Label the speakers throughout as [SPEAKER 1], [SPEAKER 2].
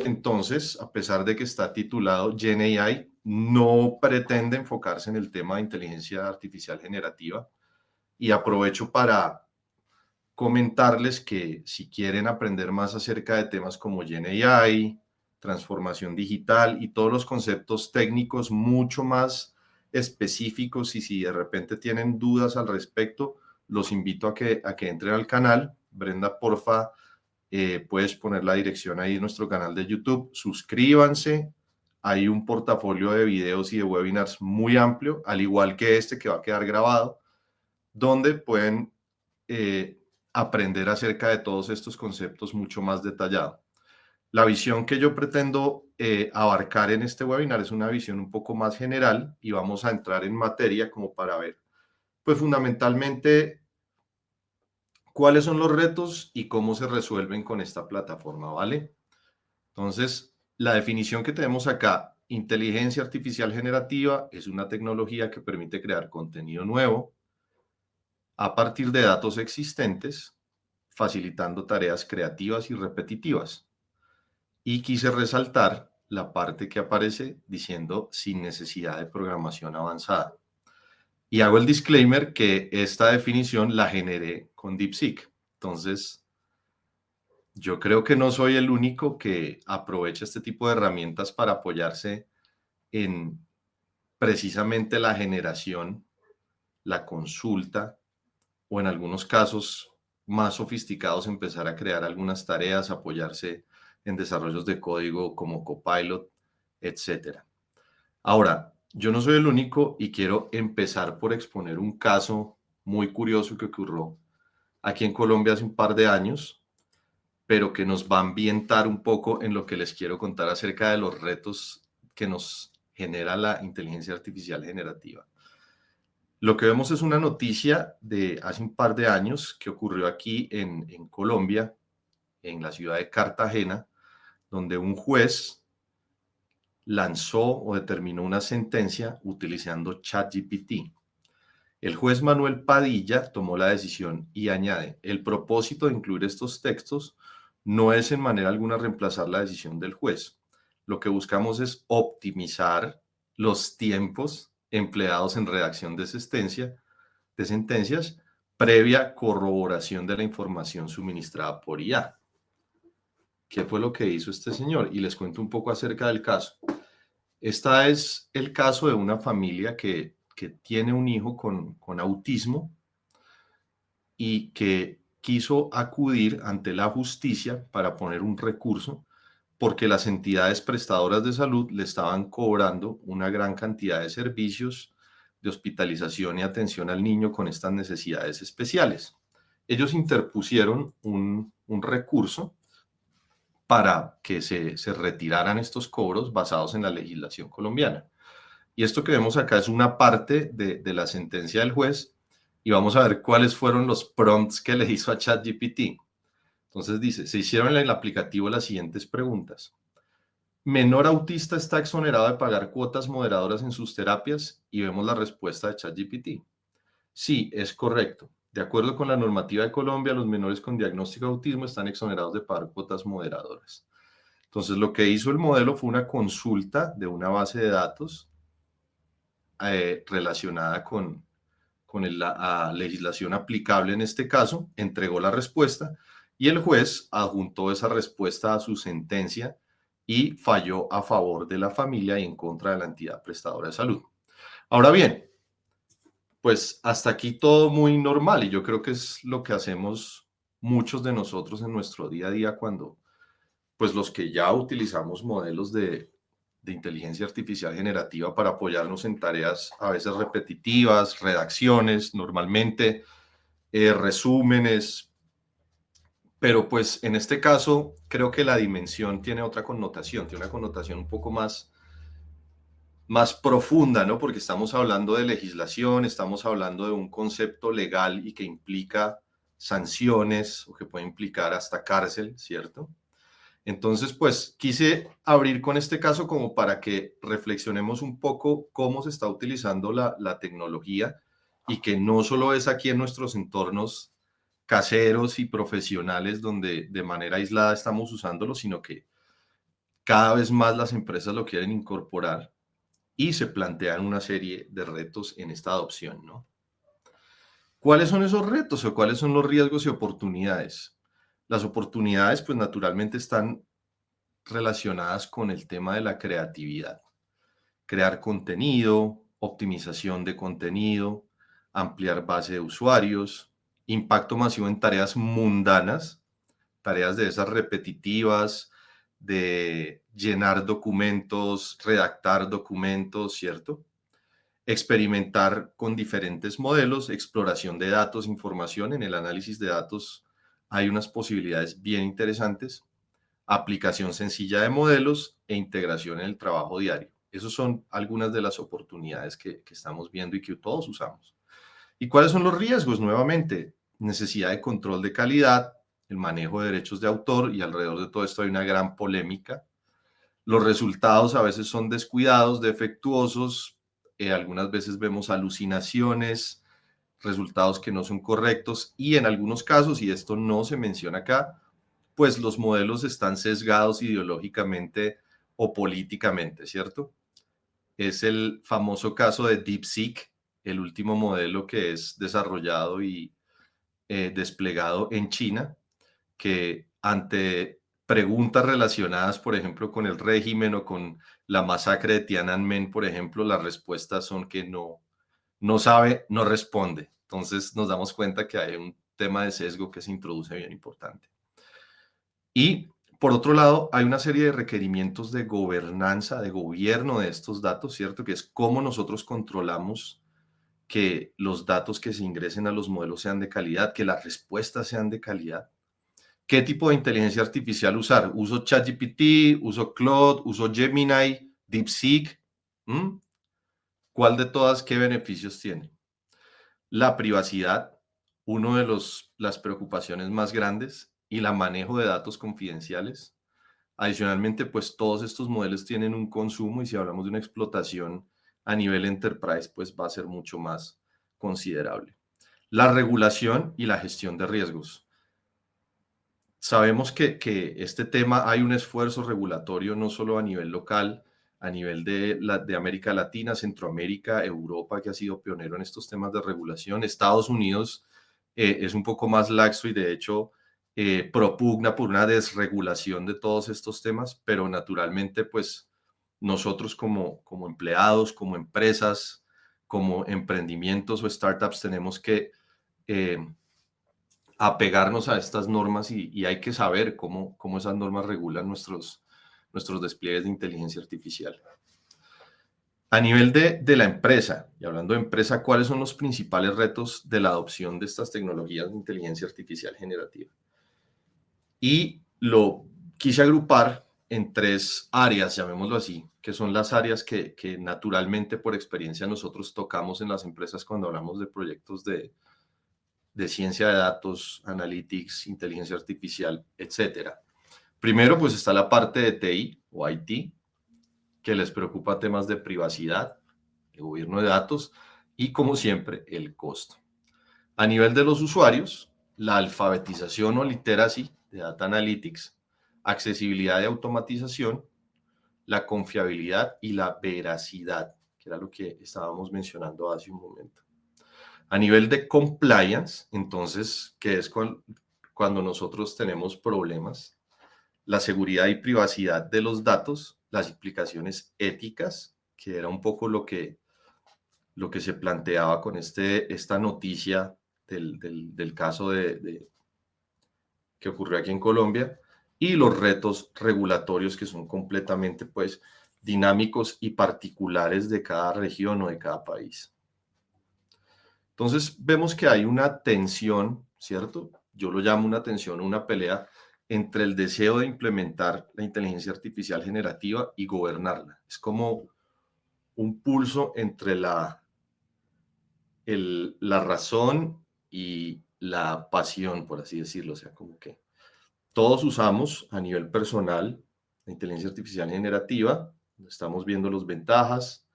[SPEAKER 1] Entonces, a pesar de que está titulado GenAI, no pretende enfocarse en el tema de inteligencia artificial generativa. Y aprovecho para comentarles que si quieren aprender más acerca de temas como GenAI, transformación digital y todos los conceptos técnicos mucho más específicos, y si de repente tienen dudas al respecto, los invito a que entren al canal. Brenda, porfa, puedes poner la dirección ahí en nuestro canal de YouTube. Suscríbanse. Hay un portafolio de videos y de webinars muy amplio, al igual que este que va a quedar grabado, donde pueden eh, aprender acerca de todos estos conceptos mucho más detallado. La visión que yo pretendo abarcar en este webinar es una visión un poco más general y vamos a entrar en materia como para ver, pues fundamentalmente, cuáles son los retos y cómo se resuelven con esta plataforma, ¿vale? Entonces, la definición que tenemos acá: inteligencia artificial generativa es una tecnología que permite crear contenido nuevo a partir de datos existentes, facilitando tareas creativas y repetitivas. Y quise resaltar la parte que aparece diciendo sin necesidad de programación avanzada. Y hago el disclaimer que esta definición la generé con DeepSeek. Entonces, yo creo que no soy el único que aprovecha este tipo de herramientas para apoyarse en precisamente la generación, la consulta, o en algunos casos más sofisticados, empezar a crear algunas tareas, apoyarse en desarrollos de código como Copilot, etcétera. Ahora, yo no soy el único y quiero empezar por exponer un caso muy curioso que ocurrió aquí en Colombia hace un par de años, pero que nos va a ambientar un poco en lo que les quiero contar acerca de los retos que nos genera la inteligencia artificial generativa. Lo que vemos es una noticia de hace un par de años que ocurrió aquí en Colombia, en la ciudad de Cartagena, donde un juez lanzó o determinó una sentencia utilizando ChatGPT. El juez Manuel Padilla tomó la decisión y añade: el propósito de incluir estos textos no es en manera alguna reemplazar la decisión del juez. Lo que buscamos es optimizar los tiempos empleados en redacción de sentencias previa corroboración de la información suministrada por IA. ¿Qué fue lo que hizo este señor? Y les cuento un poco acerca del caso. Este es el caso de una familia que tiene un hijo con autismo y que quiso acudir ante la justicia para poner un recurso porque las entidades prestadoras de salud le estaban cobrando una gran cantidad de servicios de hospitalización y atención al niño con estas necesidades especiales. Ellos interpusieron un recurso para que se retiraran estos cobros basados en la legislación colombiana. Y esto que vemos acá es una parte de la sentencia del juez, y vamos a ver cuáles fueron los prompts que le hizo a ChatGPT. Entonces dice: se hicieron en el aplicativo las siguientes preguntas. ¿Menor autista está exonerado de pagar cuotas moderadoras en sus terapias? Y vemos la respuesta de ChatGPT. Sí, es correcto. De acuerdo con la normativa de Colombia, los menores con diagnóstico de autismo están exonerados de pagar cuotas moderadoras. Entonces, lo que hizo el modelo fue una consulta de una base de datos relacionada con la legislación aplicable en este caso, entregó la respuesta y el juez adjuntó esa respuesta a su sentencia y falló a favor de la familia y en contra de la entidad prestadora de salud. Ahora bien, pues hasta aquí todo muy normal, y yo creo que es lo que hacemos muchos de nosotros en nuestro día a día cuando, pues los que ya utilizamos modelos de inteligencia artificial generativa para apoyarnos en tareas a veces repetitivas, redacciones, normalmente resúmenes, pero pues en este caso creo que la dimensión tiene otra connotación, tiene una connotación un poco más profunda, ¿no? Porque estamos hablando de legislación, estamos hablando de un concepto legal y que implica sanciones o que puede implicar hasta cárcel, ¿cierto? Entonces, pues quise abrir con este caso como para que reflexionemos un poco cómo se está utilizando la tecnología, y que no solo es aquí en nuestros entornos caseros y profesionales donde de manera aislada estamos usándolo, sino que cada vez más las empresas lo quieren incorporar y se plantean una serie de retos en esta adopción, ¿no? ¿Cuáles son esos retos o cuáles son los riesgos y oportunidades? Las oportunidades, pues naturalmente están relacionadas con el tema de la creatividad, crear contenido, optimización de contenido, ampliar base de usuarios, impacto masivo en tareas mundanas, tareas de esas repetitivas, de llenar documentos, redactar documentos, ¿cierto? Experimentar con diferentes modelos, exploración de datos, información. En el análisis de datos hay unas posibilidades bien interesantes, aplicación sencilla de modelos e integración en el trabajo diario. Esas son algunas de las oportunidades que estamos viendo y que todos usamos. ¿Y cuáles son los riesgos? Nuevamente, necesidad de control de calidad, el manejo de derechos de autor, y alrededor de todo esto hay una gran polémica. Los resultados a veces son descuidados, defectuosos, algunas veces vemos alucinaciones, resultados que no son correctos, y en algunos casos, y esto no se menciona acá, pues los modelos están sesgados ideológicamente o políticamente, ¿cierto? Es el famoso caso de DeepSeek, el último modelo que es desarrollado y desplegado en China, que ante preguntas relacionadas, por ejemplo, con el régimen o con la masacre de Tiananmen, por ejemplo, las respuestas son que no sabe, no responde. Entonces nos damos cuenta que hay un tema de sesgo que se introduce bien importante. Y por otro lado, hay una serie de requerimientos de gobernanza, de gobierno de estos datos, ¿cierto? Que es cómo nosotros controlamos que los datos que se ingresen a los modelos sean de calidad, que las respuestas sean de calidad. ¿Qué tipo de inteligencia artificial usar? ¿Uso ChatGPT? ¿Uso Claude? ¿Uso Gemini? ¿DeepSeek? ¿Mm? ¿Cuál de todas qué beneficios tiene? La privacidad, uno de las preocupaciones más grandes, y la manejo de datos confidenciales. Adicionalmente, pues todos estos modelos tienen un consumo, y si hablamos de una explotación a nivel enterprise, pues va a ser mucho más considerable. La regulación y la gestión de riesgos. Sabemos que este tema hay un esfuerzo regulatorio no solo a nivel local, a nivel de América Latina, Centroamérica, Europa, que ha sido pionero en estos temas de regulación. Estados Unidos es un poco más laxo y de hecho propugna por una desregulación de todos estos temas, pero naturalmente pues nosotros como empleados, como empresas, como emprendimientos o startups tenemos que eh, apegarnos a estas normas, y hay que saber cómo esas normas regulan nuestros despliegues de inteligencia artificial. A nivel de la empresa, y hablando de empresa, ¿cuáles son los principales retos de la adopción de estas tecnologías de inteligencia artificial generativa? Y lo quise agrupar en tres áreas, llamémoslo así, que son las áreas que naturalmente por experiencia nosotros tocamos en las empresas cuando hablamos de proyectos de ciencia de datos, analytics, inteligencia artificial, etcétera. Primero, pues está la parte de TI o IT, que les preocupa temas de privacidad, de gobierno de datos y, como siempre, el costo. A nivel de los usuarios, la alfabetización o literacy de data analytics, accesibilidad y automatización, la confiabilidad y la veracidad, que era lo que estábamos mencionando hace un momento. A nivel de compliance, entonces, que es cuando nosotros tenemos problemas, la seguridad y privacidad de los datos, las implicaciones éticas, que era un poco lo que se planteaba con esta noticia del caso que ocurrió aquí en Colombia, y los retos regulatorios que son completamente pues dinámicos y particulares de cada región o de cada país. Entonces vemos que hay una tensión, ¿cierto? Yo lo llamo una tensión, una pelea entre el deseo de implementar la inteligencia artificial generativa y gobernarla. Es como un pulso entre la razón y la pasión, por así decirlo. O sea, como que todos usamos a nivel personal la inteligencia artificial generativa, estamos viendo las ventajas,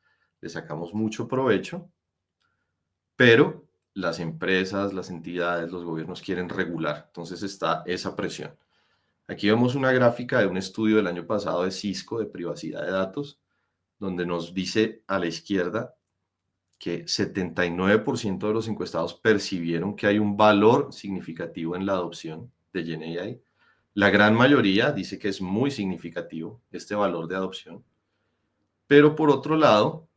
[SPEAKER 1] le sacamos mucho provecho, pero las empresas, las entidades, los gobiernos quieren regular. Entonces está esa presión. Aquí vemos una gráfica de un estudio del año pasado de Cisco de privacidad de datos, donde nos dice a la izquierda que 79% de los encuestados percibieron que hay un valor significativo en la adopción de GenAI. La gran mayoría dice que es muy significativo este valor de adopción. Pero por otro lado,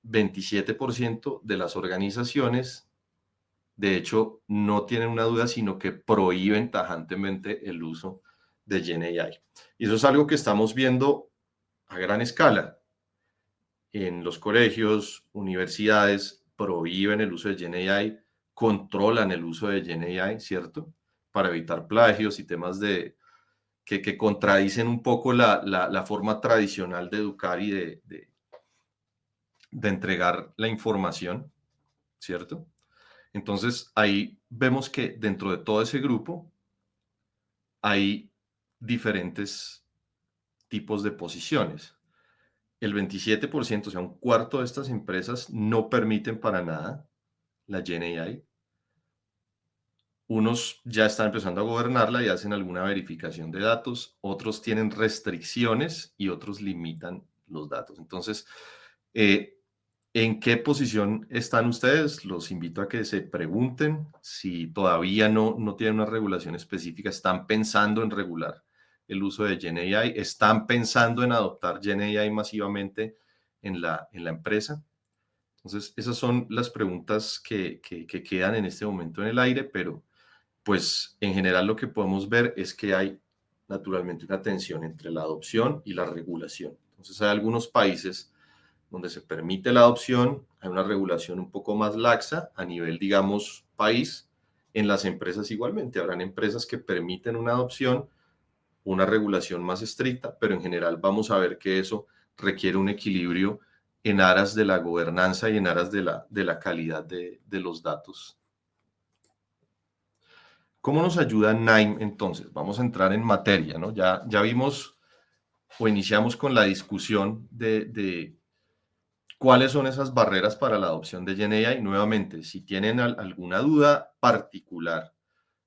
[SPEAKER 1] 27% de las organizaciones, de hecho, no tienen una duda, sino que prohíben tajantemente el uso de GenAI. Y eso es algo que estamos viendo a gran escala. En los colegios, universidades, prohíben el uso de GenAI, controlan el uso de GenAI, ¿cierto? Para evitar plagios y temas que contradicen un poco la forma tradicional de educar y de entregar la información, ¿cierto? Entonces, ahí vemos que dentro de todo ese grupo hay diferentes tipos de posiciones. El 27%, o sea, un cuarto de estas empresas no permiten para nada la GenAI. Unos ya están empezando a gobernarla y hacen alguna verificación de datos, otros tienen restricciones y otros limitan los datos. Entonces, ¿en qué posición están ustedes? Los invito a que se pregunten si todavía no tienen una regulación específica, están pensando en regular el uso de GenAI, están pensando en adoptar GenAI masivamente en la empresa. Entonces, esas son las preguntas que quedan en este momento en el aire, pero pues en general lo que podemos ver es que hay naturalmente una tensión entre la adopción y la regulación. Entonces, hay algunos países donde se permite la adopción, hay una regulación un poco más laxa a nivel, digamos, país. En las empresas igualmente, habrán empresas que permiten una adopción, una regulación más estricta, pero en general vamos a ver que eso requiere un equilibrio en aras de la gobernanza y en aras de la calidad de los datos. ¿Cómo nos ayuda NIME entonces? Vamos a entrar en materia, ¿no? Ya vimos o iniciamos con la discusión de ¿cuáles son esas barreras para la adopción de GenAI? Nuevamente, si tienen alguna duda particular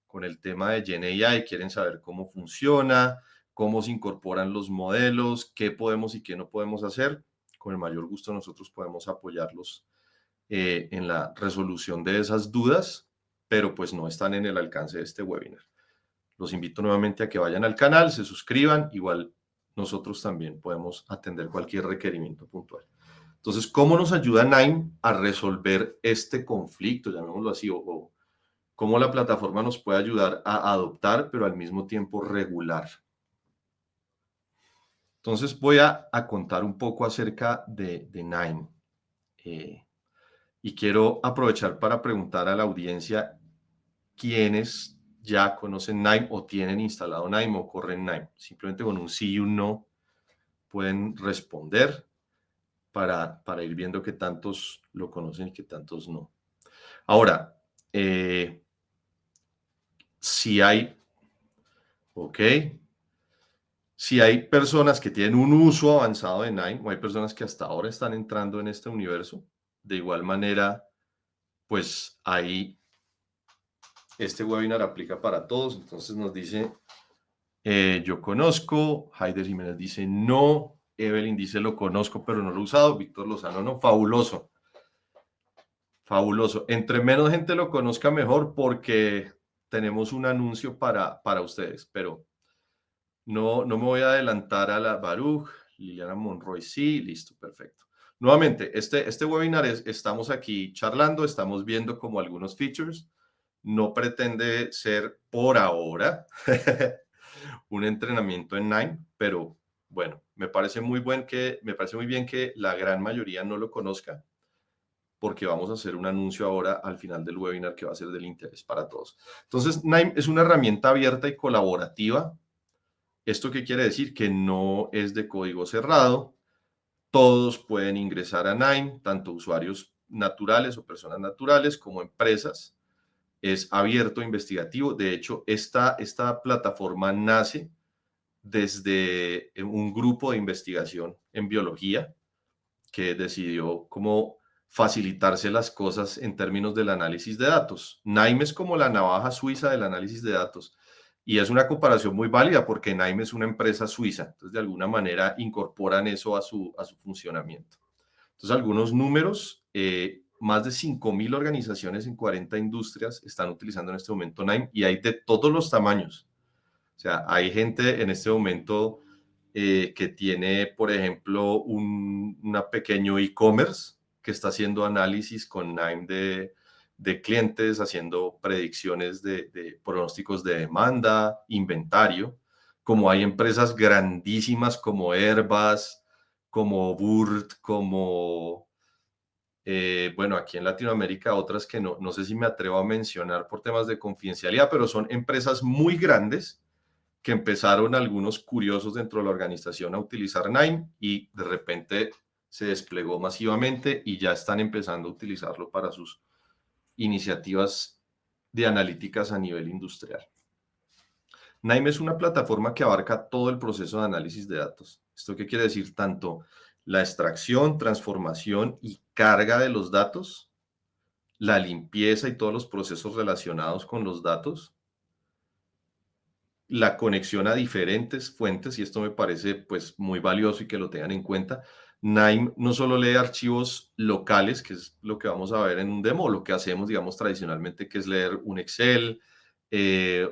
[SPEAKER 1] con el tema de GenAI, quieren saber cómo funciona, cómo se incorporan los modelos, qué podemos y qué no podemos hacer, con el mayor gusto nosotros podemos apoyarlos en la resolución de esas dudas, pero pues no están en el alcance de este webinar. Los invito nuevamente a que vayan al canal, se suscriban, igual nosotros también podemos atender cualquier requerimiento puntual. Entonces, ¿cómo nos ayuda NIME a resolver este conflicto, llamémoslo así, o cómo la plataforma nos puede ayudar a adoptar, pero al mismo tiempo regular? Entonces, voy a contar un poco acerca de NIME. Y quiero aprovechar para preguntar a la audiencia quiénes ya conocen NIME o tienen instalado NIME o corren NIME. Simplemente con un sí y un no pueden responder para ir viendo qué tantos lo conocen y qué tantos no. Ahora, si hay, ok, si hay personas que tienen un uso avanzado de NIME o hay personas que hasta ahora están entrando en este universo, de igual manera, pues ahí este webinar aplica para todos. Entonces nos dice, yo conozco, Haider Jiménez dice no, Evelyn dice lo conozco pero no lo he usado, Víctor Lozano no, fabuloso. Fabuloso. Entre menos gente lo conozca, mejor, porque tenemos un anuncio para ustedes, pero no me voy a adelantar a la Baruch, Liliana Monroy, sí, listo, perfecto. Nuevamente, este webinar estamos aquí charlando, estamos viendo como algunos features, no pretende ser por ahora un entrenamiento en Nine, pero bueno, me parece muy bien que la gran mayoría no lo conozca, porque vamos a hacer un anuncio ahora al final del webinar que va a ser del interés para todos. Entonces, NIME es una herramienta abierta y colaborativa. ¿Esto qué quiere decir? Que no es de código cerrado. Todos pueden ingresar a NIME, tanto usuarios naturales o personas naturales como empresas. Es abierto, investigativo. De hecho, esta plataforma nace desde un grupo de investigación en biología que decidió cómo facilitarse las cosas en términos del análisis de datos. NIME es como la navaja suiza del análisis de datos. Y es una comparación muy válida porque NIME es una empresa suiza. Entonces, de alguna manera, incorporan eso a su funcionamiento. Entonces, algunos números, más de 5.000 organizaciones en 40 industrias están utilizando en este momento NIME y hay de todos los tamaños. O sea, hay gente en este momento que tiene, por ejemplo, un pequeño e-commerce que está haciendo análisis con NIME de clientes, haciendo predicciones de pronósticos de demanda, inventario, como hay empresas grandísimas como Airbus, como Burt, como, bueno, aquí en Latinoamérica otras que no sé si me atrevo a mencionar por temas de confidencialidad, pero son empresas muy grandes que empezaron algunos curiosos dentro de la organización a utilizar NIME y de repente se desplegó masivamente y ya están empezando a utilizarlo para sus iniciativas de analíticas a nivel industrial. NIME es una plataforma que abarca todo el proceso de análisis de datos. ¿Esto qué quiere decir? Tanto la extracción, transformación y carga de los datos, la limpieza y todos los procesos relacionados con los datos, la conexión a diferentes fuentes, y esto me parece pues muy valioso y que lo tengan en cuenta. NIME no solo lee archivos locales, que es lo que vamos a ver en un demo, lo que hacemos, digamos, tradicionalmente, que es leer un Excel,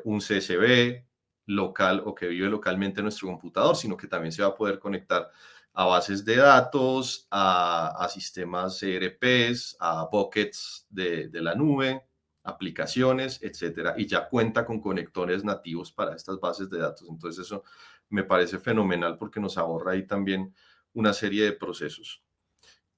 [SPEAKER 1] un CSV local o que vive localmente en nuestro computador, sino que también se va a poder conectar a bases de datos, a sistemas ERPs, a buckets de la nube, aplicaciones, etcétera, y ya cuenta con conectores nativos para estas bases de datos. Entonces eso me parece fenomenal porque nos ahorra ahí también una serie de procesos.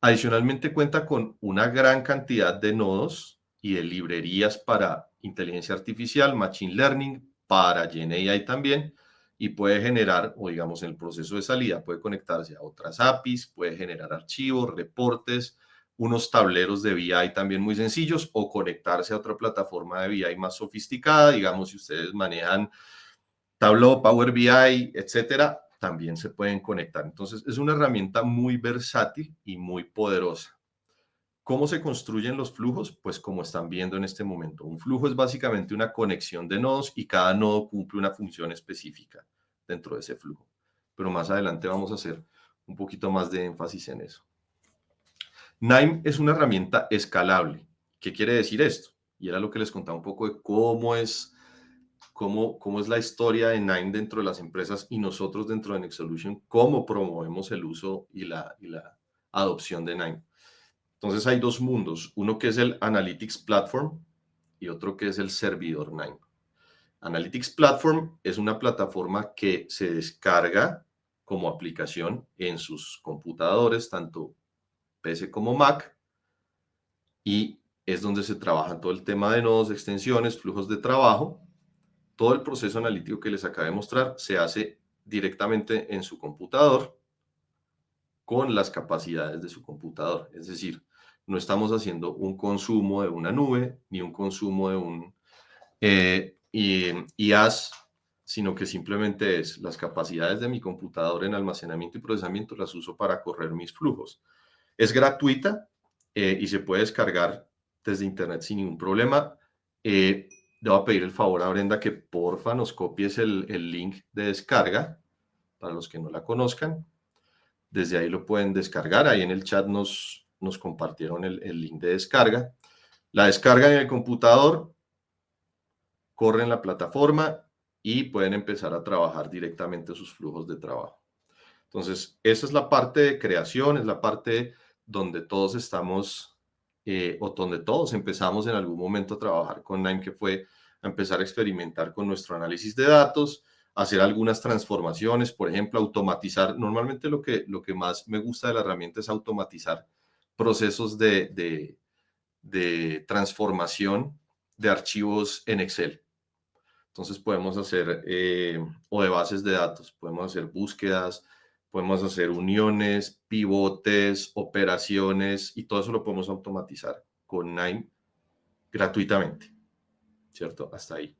[SPEAKER 1] Adicionalmente cuenta con una gran cantidad de nodos y de librerías para inteligencia artificial, machine learning, para GenAI también, y puede generar, o digamos en el proceso de salida, puede conectarse a otras APIs, puede generar archivos, reportes, unos tableros de BI también muy sencillos o conectarse a otra plataforma de BI más sofisticada, digamos si ustedes manejan Tableau, Power BI, etcétera, también se pueden conectar. Entonces es una herramienta muy versátil y muy poderosa. ¿Cómo se construyen los flujos? Pues como están viendo en este momento. Un flujo es básicamente una conexión de nodos y cada nodo cumple una función específica dentro de ese flujo. Pero más adelante vamos a hacer un poquito más de énfasis en eso. NIME es una herramienta escalable. ¿Qué quiere decir esto? Y era lo que les contaba un poco de cómo es la historia de NIME dentro de las empresas y nosotros dentro de Nexolution, cómo promovemos el uso y la adopción de NIME. Entonces hay dos mundos, uno que es el Analytics Platform y otro que es el servidor NIME. Analytics Platform es una plataforma que se descarga como aplicación en sus computadores, tanto PC como Mac, y es donde se trabaja todo el tema de nodos, extensiones, flujos de trabajo. Todo el proceso analítico que les acabé de mostrar se hace directamente en su computador con las capacidades de su computador. Es decir, no estamos haciendo un consumo de una nube ni un consumo de un IaaS, sino que simplemente es las capacidades de mi computador en almacenamiento y procesamiento las uso para correr mis flujos. Es gratuita y se puede descargar desde internet sin ningún problema. Le voy a pedir el favor a Brenda que porfa nos copies el link de descarga para los que no la conozcan. Desde ahí lo pueden descargar. Ahí en el chat nos compartieron el link de descarga. La descargan en el computador, corren la plataforma y pueden empezar a trabajar directamente sus flujos de trabajo. Entonces, esa es la parte de creación, es la parte donde todos estamos, o donde todos empezamos en algún momento a trabajar con NIME, que fue a empezar a experimentar con nuestro análisis de datos, hacer algunas transformaciones, por ejemplo, automatizar. Normalmente lo que más me gusta de la herramienta es automatizar procesos de transformación de archivos en Excel. Entonces podemos hacer, o de bases de datos, podemos hacer búsquedas, podemos hacer uniones, pivotes, operaciones, y todo eso lo podemos automatizar con NIME gratuitamente, ¿cierto? Hasta ahí.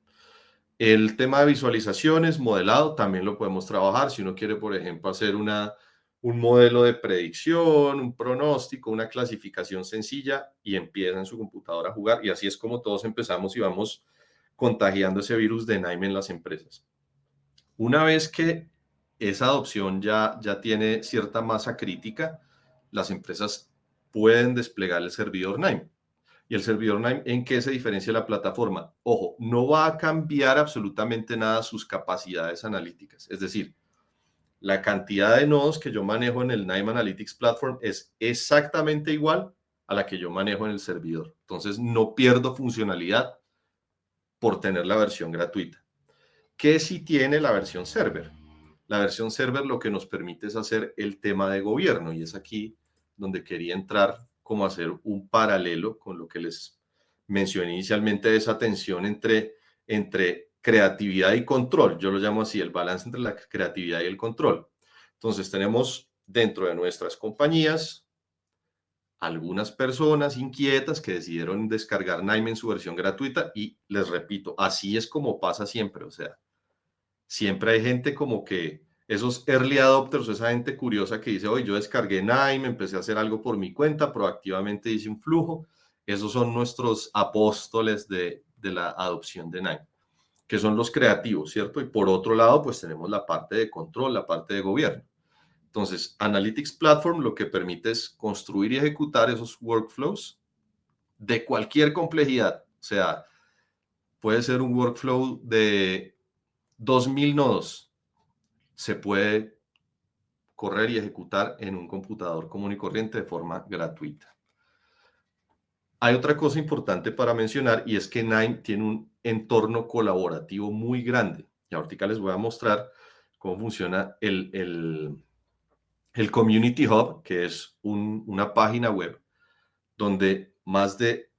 [SPEAKER 1] El tema de visualizaciones, modelado, también lo podemos trabajar. Si uno quiere, por ejemplo, hacer una un modelo de predicción, un pronóstico, una clasificación sencilla y empieza en su computadora a jugar. Y así es como todos empezamos y vamos contagiando ese virus de Nime en las empresas. Una vez que esa adopción ya tiene cierta masa crítica, las empresas pueden desplegar el servidor Nime. ¿Y el servidor Nime en qué se diferencia de la plataforma? Ojo, no va a cambiar absolutamente nada sus capacidades analíticas. Es decir, la cantidad de nodos que yo manejo en el Nime Analytics Platform es exactamente igual a la que yo manejo en el servidor. Entonces, no pierdo funcionalidad por tener la versión gratuita. ¿Qué sí tiene la versión server? La versión server lo que nos permite es hacer el tema de gobierno, y es aquí donde quería entrar como hacer un paralelo con lo que les mencioné inicialmente, de esa tensión entre creatividad y control. Yo lo llamo así, el balance entre la creatividad y el control. Entonces tenemos dentro de nuestras compañías algunas personas inquietas que decidieron descargar Nime en su versión gratuita, y les repito, así es como pasa siempre. O sea, siempre hay gente como que esos early adopters, esa gente curiosa que dice, oye, yo descargué Nime, empecé a hacer algo por mi cuenta, proactivamente hice un flujo. Esos son nuestros apóstoles de la adopción de Nime, que son los creativos, ¿cierto? Y por otro lado, pues tenemos la parte de control, la parte de gobierno. Entonces, Analytics Platform lo que permite es construir y ejecutar esos workflows de cualquier complejidad. O sea, puede ser un workflow de 2000 nodos, se puede correr y ejecutar en un computador común y corriente de forma gratuita. Hay otra cosa importante para mencionar, y es que Nime tiene un entorno colaborativo muy grande. Y ahorita les voy a mostrar cómo funciona el Community Hub, que es una página web donde más de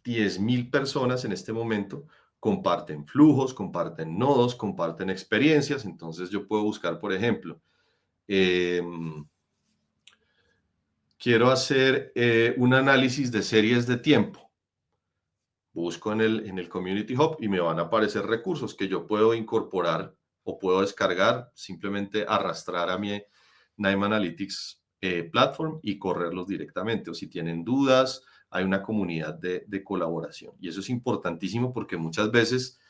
[SPEAKER 1] 10.000 personas en este momento comparten flujos, comparten nodos, comparten experiencias. Entonces yo puedo buscar, por ejemplo, quiero hacer un análisis de series de tiempo. Busco en el Community Hub y me van a aparecer recursos que yo puedo incorporar o puedo descargar, simplemente arrastrar a mi Nime Analytics Platform y correrlos directamente. O si tienen dudas, hay una comunidad de colaboración. Y eso es importantísimo porque muchas veces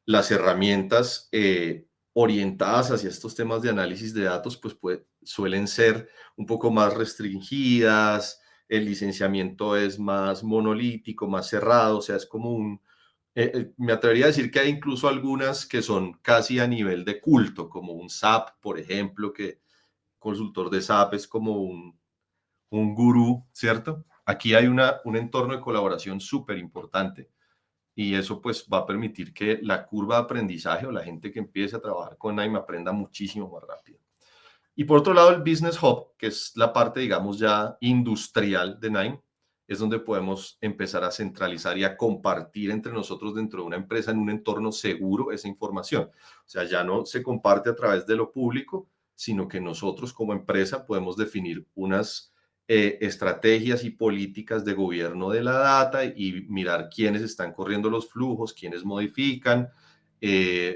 [SPEAKER 1] las herramientas orientadas hacia estos temas de análisis de datos, pues suelen ser un poco más restringidas, el licenciamiento es más monolítico, más cerrado. O sea, es como me atrevería a decir que hay incluso algunas que son casi a nivel de culto, como un SAP, por ejemplo, que consultor de SAP es como un gurú, ¿cierto? Aquí hay un entorno de colaboración súper importante. Y eso pues va a permitir que la curva de aprendizaje o la gente que empiece a trabajar con Nime aprenda muchísimo más rápido. Y por otro lado, el Business Hub, que es la parte, digamos, ya industrial de Nime, es donde podemos empezar a centralizar y a compartir entre nosotros dentro de una empresa en un entorno seguro esa información. O sea, ya no se comparte a través de lo público, sino que nosotros como empresa podemos definir unas estrategias y políticas de gobierno de la data y mirar quiénes están corriendo los flujos, quiénes modifican,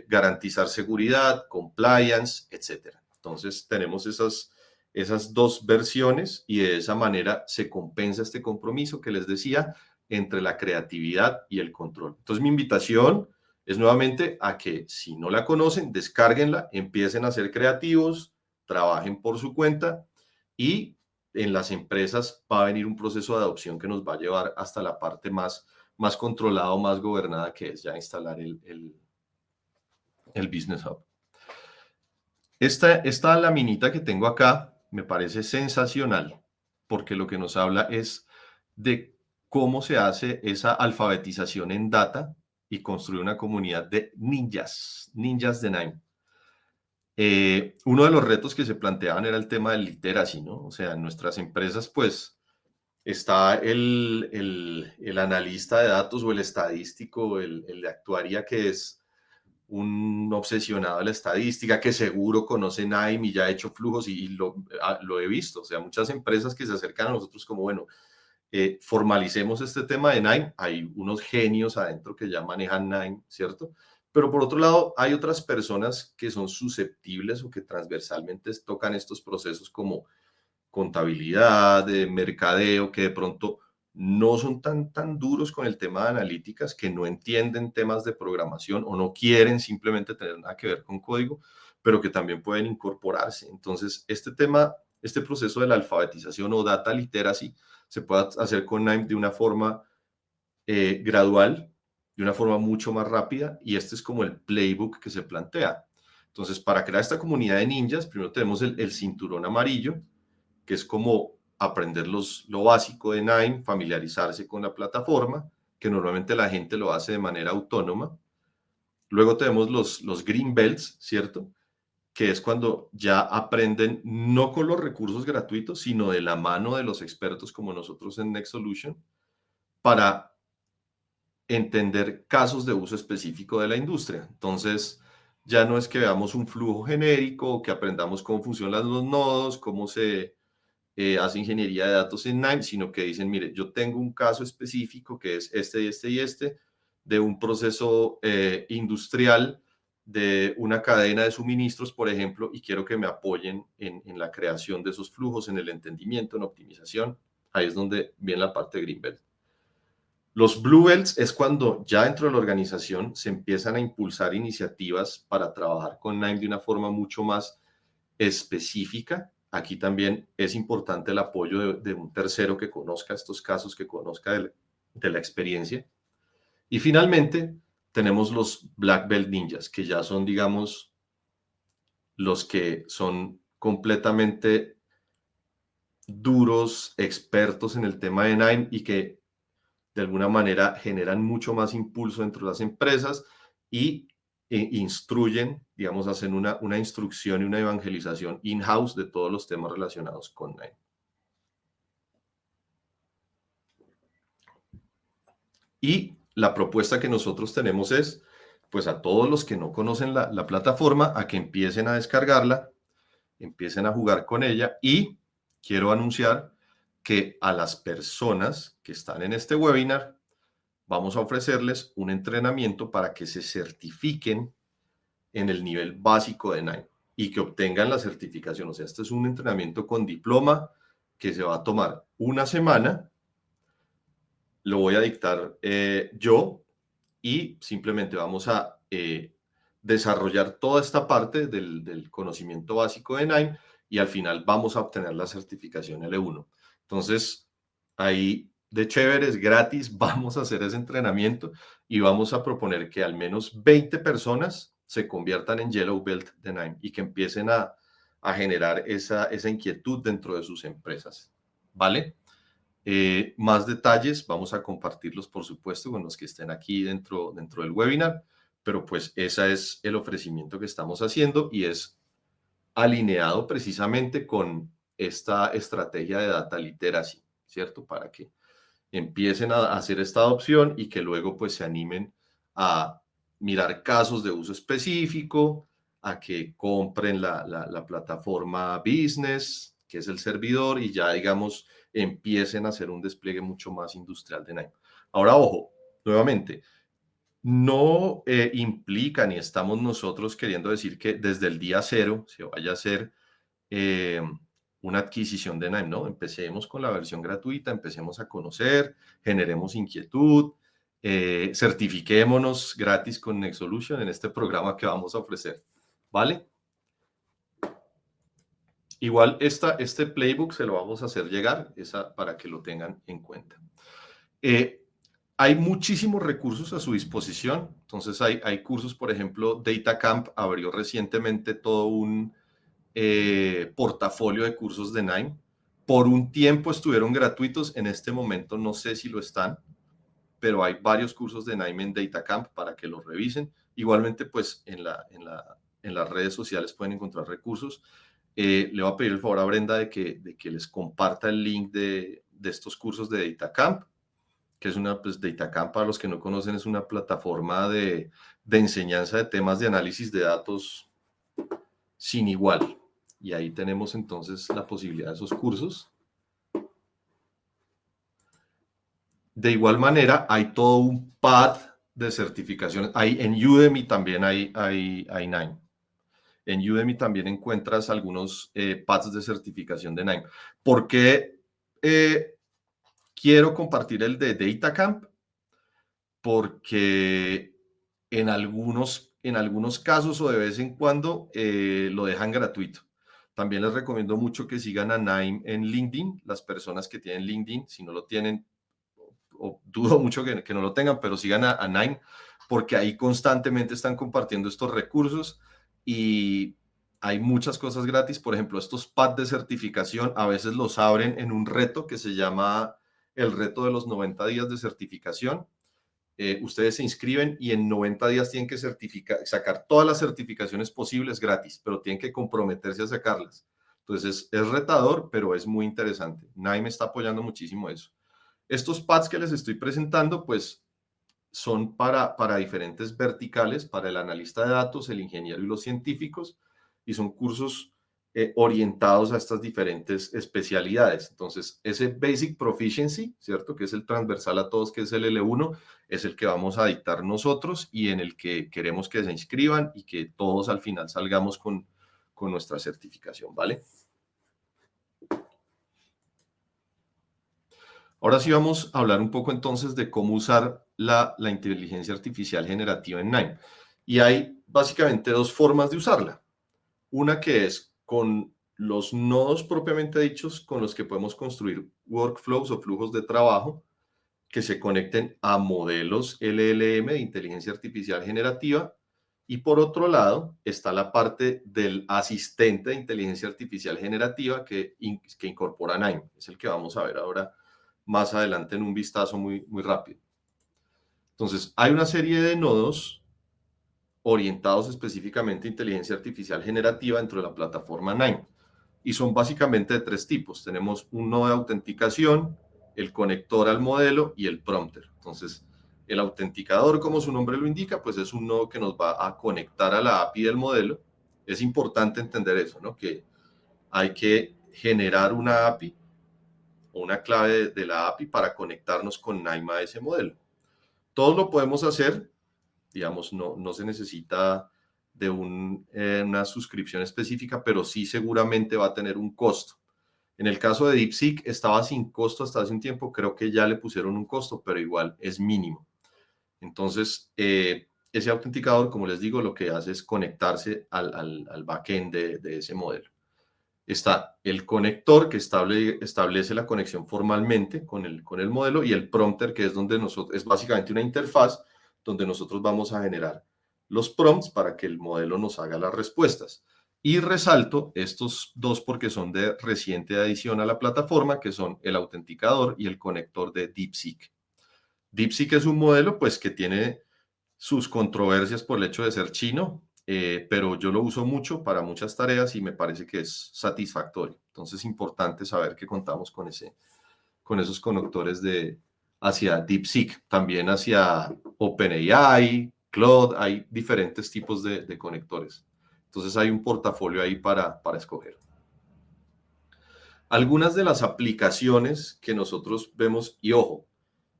[SPEAKER 1] garantizar seguridad, compliance, etcétera. Entonces tenemos esas dos versiones, y de esa manera se compensa este compromiso que les decía entre la creatividad y el control. Entonces mi invitación es nuevamente a que, si no la conocen, descárguenla, empiecen a ser creativos, trabajen por su cuenta, y en las empresas va a venir un proceso de adopción que nos va a llevar hasta la parte más controlada o más gobernada, que es ya instalar el Business Hub. Esta laminita que tengo acá me parece sensacional, porque lo que nos habla es de cómo se hace esa alfabetización en data y construir una comunidad de ninjas de Nime. Uno de los retos que se planteaban era el tema del literacy, ¿no? O sea, en nuestras empresas, pues, está el analista de datos o el estadístico, el de actuaría, que es un obsesionado de la estadística, que seguro conoce Nime y ya ha hecho flujos, y lo he visto. O sea, muchas empresas que se acercan a nosotros como, bueno, formalicemos este tema de Nime. Hay unos genios adentro que ya manejan Nime, ¿cierto? Pero por otro lado, hay otras personas que son susceptibles o que transversalmente tocan estos procesos como contabilidad, de mercadeo, que de pronto no son tan duros con el tema de analíticas, que no entienden temas de programación o no quieren simplemente tener nada que ver con código, pero que también pueden incorporarse. Entonces, este proceso de la alfabetización o data literacy se puede hacer con NIME de una forma gradual, de una forma mucho más rápida, y este es como el playbook que se plantea. Entonces, para crear esta comunidad de ninjas, primero tenemos el cinturón amarillo, que es como aprender lo básico de Nine, familiarizarse con la plataforma, que normalmente la gente lo hace de manera autónoma. Luego tenemos los green belts, ¿cierto? Que es cuando ya aprenden no con los recursos gratuitos, sino de la mano de los expertos como nosotros en Next Solution, para entender casos de uso específico de la industria. Entonces, ya no es que veamos un flujo genérico, que aprendamos cómo funcionan los nodos, cómo se hace ingeniería de datos en Nine, sino que dicen, mire, yo tengo un caso específico que es este y este y este, de un proceso industrial, de una cadena de suministros, por ejemplo, y quiero que me apoyen en la creación de esos flujos, en el entendimiento, en optimización. Ahí es donde viene la parte de Greenbelt. Los Blue Belts es cuando ya dentro de la organización se empiezan a impulsar iniciativas para trabajar con Nine de una forma mucho más específica. Aquí también es importante el apoyo de un tercero que conozca estos casos, que conozca de la experiencia. Y finalmente tenemos los Black Belt Ninjas, que ya son, digamos, los que son completamente duros, expertos en el tema de Nine y que de alguna manera generan mucho más impulso dentro de las empresas y instruyen, digamos, hacen una instrucción y una evangelización in-house de todos los temas relacionados con Nine. Y la propuesta que nosotros tenemos es, pues a todos los que no conocen la plataforma, a que empiecen a descargarla, empiecen a jugar con ella y quiero anunciar que a las personas que están en este webinar, vamos a ofrecerles un entrenamiento para que se certifiquen en el nivel básico de Nine y que obtengan la certificación. O sea, este es un entrenamiento con diploma que se va a tomar una semana. Lo voy a dictar yo y simplemente vamos a desarrollar toda esta parte del conocimiento básico de Nine y al final vamos a obtener la certificación L1. Entonces, ahí de chéveres, gratis, vamos a hacer ese entrenamiento y vamos a proponer que al menos 20 personas se conviertan en Yellow Belt de Nine y que empiecen a generar esa inquietud dentro de sus empresas. ¿Vale? Más detalles vamos a compartirlos, por supuesto, con los que estén aquí dentro del webinar, pero pues ese es el ofrecimiento que estamos haciendo y es alineado precisamente con esta estrategia de data literacy, ¿cierto? Para que empiecen a hacer esta adopción y que luego pues se animen a mirar casos de uso específico, a que compren la plataforma business, que es el servidor, y ya digamos empiecen a hacer un despliegue mucho más industrial de Nine. Ahora, ojo, nuevamente, no implica ni estamos nosotros queriendo decir que desde el día cero se vaya a hacer eh, una adquisición de Nime, ¿no? Empecemos con la versión gratuita, empecemos a conocer, generemos inquietud, certifiquémonos gratis con Nexolution en este programa que vamos a ofrecer, ¿vale? Igual este playbook se lo vamos a hacer llegar para que lo tengan en cuenta. Hay muchísimos recursos a su disposición, entonces hay cursos, por ejemplo, DataCamp abrió recientemente todo un portafolio de cursos de Nine. Por un tiempo estuvieron gratuitos, en este momento no sé si lo están, pero hay varios cursos de Nine en DataCamp para que los revisen. Igualmente, pues en las redes sociales pueden encontrar recursos. Le voy a pedir el favor a Brenda de que les comparta el link de estos cursos de DataCamp, que es pues DataCamp, para los que no conocen, es una plataforma de enseñanza de temas de análisis de datos sin igual. Y ahí tenemos entonces la posibilidad de esos cursos. De igual manera, hay todo un path de certificaciones. En Udemy también hay NIME. En Udemy también encuentras algunos paths de certificación de NIME. ¿Por qué quiero compartir el de DataCamp? Porque en algunos casos o de vez en cuando lo dejan gratuito. También les recomiendo mucho que sigan a NIME en LinkedIn. Las personas que tienen LinkedIn, si no lo tienen, o dudo mucho que no lo tengan, pero sigan a NIME, porque ahí constantemente están compartiendo estos recursos y hay muchas cosas gratis. Por ejemplo, estos pads de certificación a veces los abren en un reto que se llama el reto de los 90 días de certificación. Ustedes se inscriben y en 90 días tienen que sacar todas las certificaciones posibles gratis, pero tienen que comprometerse a sacarlas. Entonces es retador, pero es muy interesante. NIME está apoyando muchísimo eso. Estos pads que les estoy presentando, pues son para diferentes verticales, para el analista de datos, el ingeniero y los científicos, y son cursos orientados a estas diferentes especialidades. Entonces, ese Basic Proficiency, ¿cierto? Que es el transversal a todos, que es el L1, es el que vamos a dictar nosotros y en el que queremos que se inscriban y que todos al final salgamos con nuestra certificación, ¿vale? Ahora sí vamos a hablar un poco entonces de cómo usar la inteligencia artificial generativa en NIME. Y hay básicamente dos formas de usarla. Una que es con los nodos propiamente dichos con los que podemos construir workflows o flujos de trabajo que se conecten a modelos LLM de inteligencia artificial generativa. Y por otro lado está la parte del asistente de inteligencia artificial generativa que incorpora NIME. Es el que vamos a ver ahora más adelante en un vistazo muy rápido. Entonces, hay una serie de nodos orientados específicamente a inteligencia artificial generativa dentro de la plataforma NIME. Y son básicamente de tres tipos. Tenemos un nodo de autenticación, el conector al modelo y el prompter. Entonces, el autenticador, como su nombre lo indica, pues es un nodo que nos va a conectar a la API del modelo. Es importante entender eso, ¿no? Que hay que generar una API o una clave de la API para conectarnos con NIME a ese modelo. Todos lo podemos hacer, digamos, no se necesita de una suscripción específica, pero sí seguramente va a tener un costo. En el caso de DeepSeek estaba sin costo hasta hace un tiempo, creo que ya le pusieron un costo, pero igual es mínimo. Entonces, ese autenticador, como les digo, lo que hace es conectarse al backend de ese modelo. Está el conector que establece la conexión formalmente con el modelo y el prompter que es donde es básicamente una interfaz donde nosotros vamos a generar los prompts para que el modelo nos haga las respuestas. Y resalto estos dos porque son de reciente adición a la plataforma, que son el autenticador y el conector de DeepSeek. DeepSeek es un modelo pues que tiene sus controversias por el hecho de ser chino, pero yo lo uso mucho para muchas tareas y me parece que es satisfactorio. Entonces es importante saber que contamos con esos conectores hacia DeepSeek, también hacia OpenAI, Claude, hay diferentes tipos de conectores. Entonces hay un portafolio ahí para escoger. Algunas de las aplicaciones que nosotros vemos, y ojo,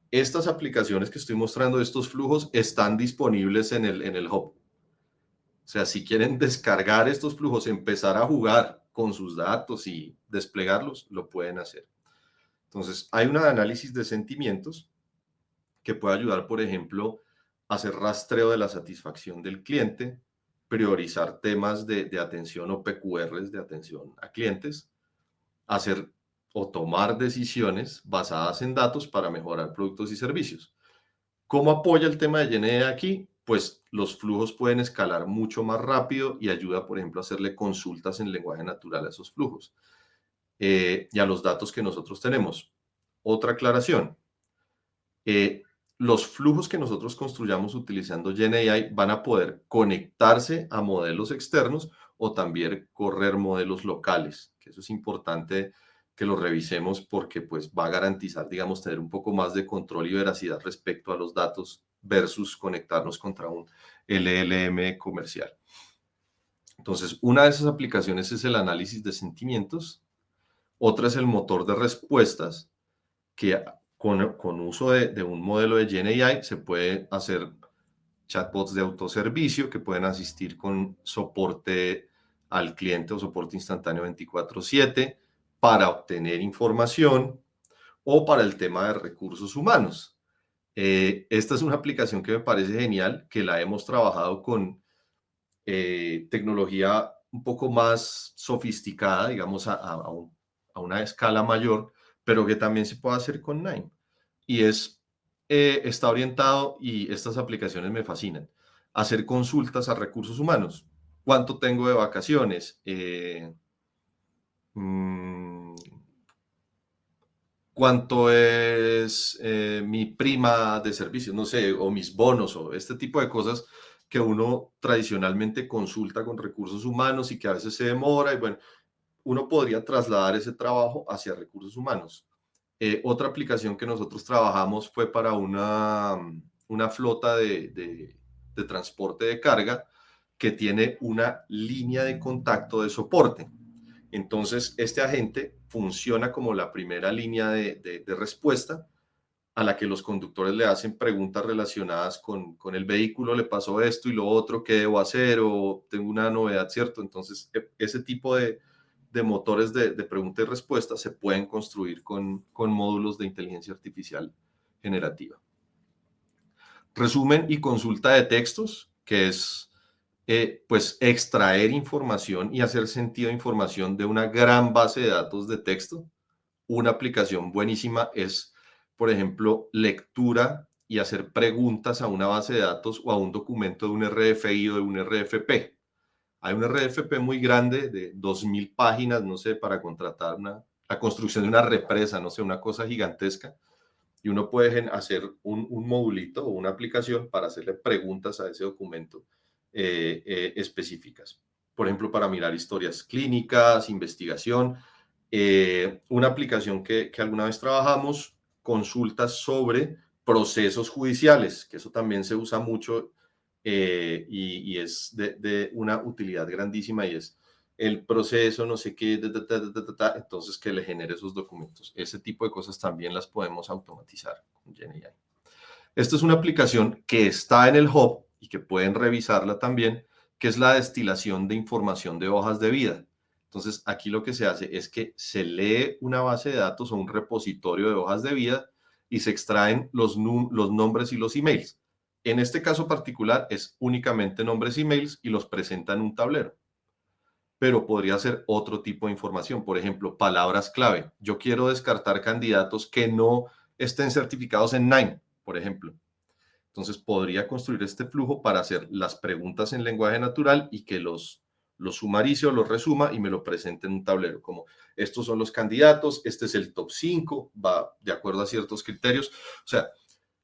[SPEAKER 1] estas aplicaciones que estoy mostrando, estos flujos, están disponibles en el hub. O sea, si quieren descargar estos flujos, empezar a jugar con sus datos y desplegarlos, lo pueden hacer. Entonces, hay un análisis de sentimientos que puede ayudar, por ejemplo, a hacer rastreo de la satisfacción del cliente, priorizar temas de atención o PQRs de atención a clientes, hacer o tomar decisiones basadas en datos para mejorar productos y servicios. ¿Cómo apoya el tema de GNE aquí? Pues los flujos pueden escalar mucho más rápido y ayuda, por ejemplo, a hacerle consultas en lenguaje natural a esos flujos y a los datos que nosotros tenemos. Otra aclaración. Los flujos que nosotros construyamos utilizando GenAI van a poder conectarse a modelos externos o también correr modelos locales, que eso es importante que lo revisemos porque pues va a garantizar, digamos, tener un poco más de control y veracidad respecto a los datos versus conectarnos contra un LLM comercial. Entonces, una de esas aplicaciones es el análisis de sentimientos, otra es el motor de respuestas, que con uso de un modelo de GenAI se puede hacer chatbots de autoservicio que pueden asistir con soporte al cliente o soporte instantáneo 24/7 para obtener información o para el tema de recursos humanos. Esta es una aplicación que me parece genial, que la hemos trabajado con tecnología un poco más sofisticada, digamos, a una escala mayor, pero que también se puede hacer con Nine. Y está orientado, y estas aplicaciones me fascinan, a hacer consultas a recursos humanos. ¿Cuánto tengo de vacaciones? Mm, ¿Cuánto es mi prima de servicios? No sé, o mis bonos, o este tipo de cosas que uno tradicionalmente consulta con recursos humanos y que a veces se demora. Y bueno, uno podría trasladar ese trabajo hacia recursos humanos. Otra aplicación que nosotros trabajamos fue para una flota de transporte de carga que tiene una línea de contacto de soporte. Entonces, este agente funciona como la primera línea de respuesta a la que los conductores le hacen preguntas relacionadas con el vehículo, le pasó esto y lo otro, ¿qué debo hacer? O tengo una novedad, ¿cierto? Entonces, ese tipo de motores de pregunta y respuesta se pueden construir con módulos de inteligencia artificial generativa. Resumen y consulta de textos, que es pues extraer información y hacer sentido de información de una gran base de datos de texto. Una aplicación buenísima es, por ejemplo, lectura y hacer preguntas a una base de datos o a un documento de un RFI o de un RFP. Hay un RFP muy grande de 2000 páginas, no sé, para contratar la construcción de una represa, no sé, una cosa gigantesca. Y uno puede hacer un modulito o una aplicación para hacerle preguntas a ese documento específicas. Por ejemplo, para mirar historias clínicas, investigación. Una aplicación que alguna vez trabajamos, consultas sobre procesos judiciales, que eso también se usa mucho y es de una utilidad grandísima, y es el proceso, no sé qué, entonces que le genere esos documentos. Ese tipo de cosas también las podemos automatizar con GenAI. Esta es una aplicación que está en el Hub y que pueden revisarla también, que es la destilación de información de hojas de vida. Entonces, aquí lo que se hace es que se lee una base de datos o un repositorio de hojas de vida y se extraen los nombres y los emails. En este caso particular es únicamente nombres y emails y los presenta en un tablero. Pero podría ser otro tipo de información, por ejemplo, palabras clave. Yo quiero descartar candidatos que no estén certificados en Nine, por ejemplo. Entonces podría construir este flujo para hacer las preguntas en lenguaje natural y que los sumarice o los resuma y me lo presente en un tablero, como estos son los candidatos, este es el top 5, va de acuerdo a ciertos criterios. O sea,